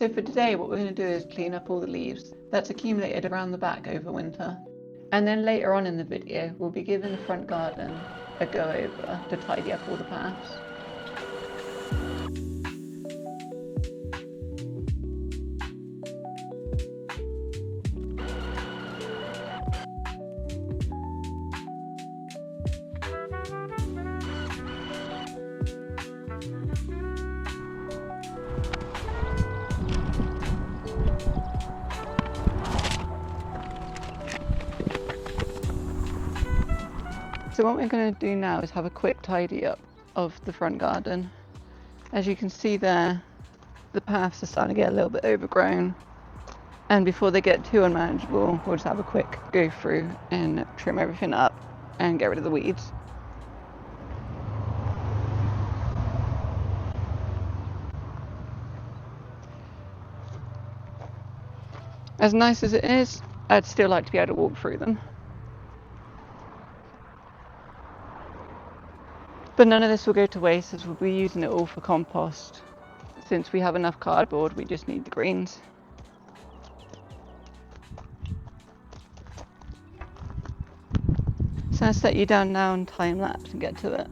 So for today, what we're going to do is clean up all the leaves that's accumulated around the back over winter. And then later on in the video, we'll be giving the front garden a go over to tidy up all the paths. So what we're going to do now is have a quick tidy up of the front garden. As you can see there, the paths are starting to get a little bit overgrown. And before they get too unmanageable, we'll just have a quick go through and trim everything up and get rid of the weeds. As nice as it is, I'd still like to be able to walk through them. But none of this will go to waste, as we'll be using it all for compost. Since we have enough cardboard, we just need the greens. So I'll set you down now and time lapse and get to it.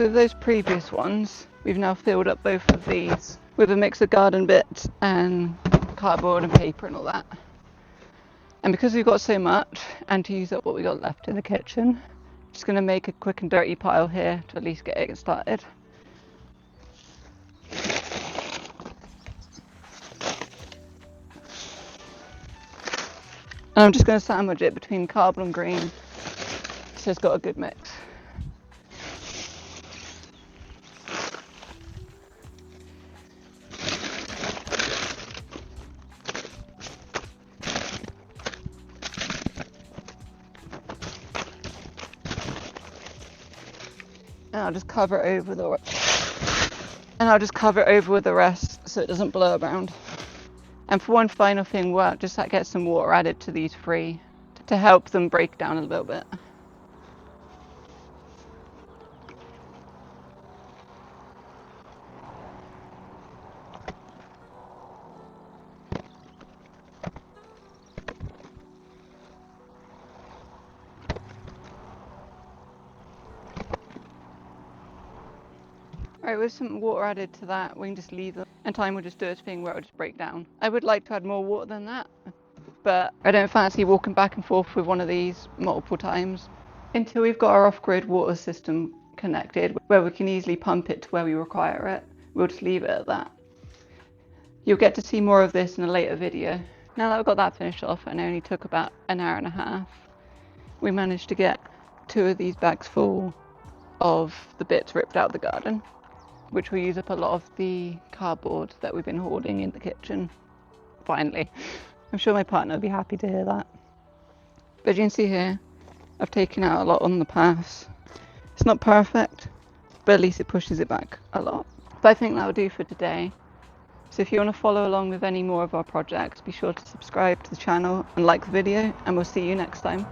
So those previous ones, we've now filled up both of these with a mix of garden bits and cardboard and paper and all that. And because we've got so much, and to use up what we got left in the kitchen, I'm just going to make a quick and dirty pile here to at least get it started. And I'm just going to sandwich it between cardboard and green, so it's got a good mix. And I'll just cover it over with the rest so it doesn't blow around. And for one final thing, we'll just get some water added to these three to help them break down a little bit. Alright, with some water added to that, we can just leave them, and time will just do its thing where it'll just break down. I would like to add more water than that, but I don't fancy walking back and forth with one of these multiple times. Until we've got our off-grid water system connected, where we can easily pump it to where we require it, we'll just leave it at that. You'll get to see more of this in a later video. Now that I've got that finished off, and it only took about an hour and a half, we managed to get 2 of these bags full of the bits ripped out of the garden, which will use up a lot of the cardboard that we've been hoarding in the kitchen. Finally. I'm sure my partner will be happy to hear that. But as you can see here, I've taken out a lot on the paths. It's not perfect, but at least it pushes it back a lot. But I think that'll do for today. So if you want to follow along with any more of our projects, be sure to subscribe to the channel and like the video, and we'll see you next time.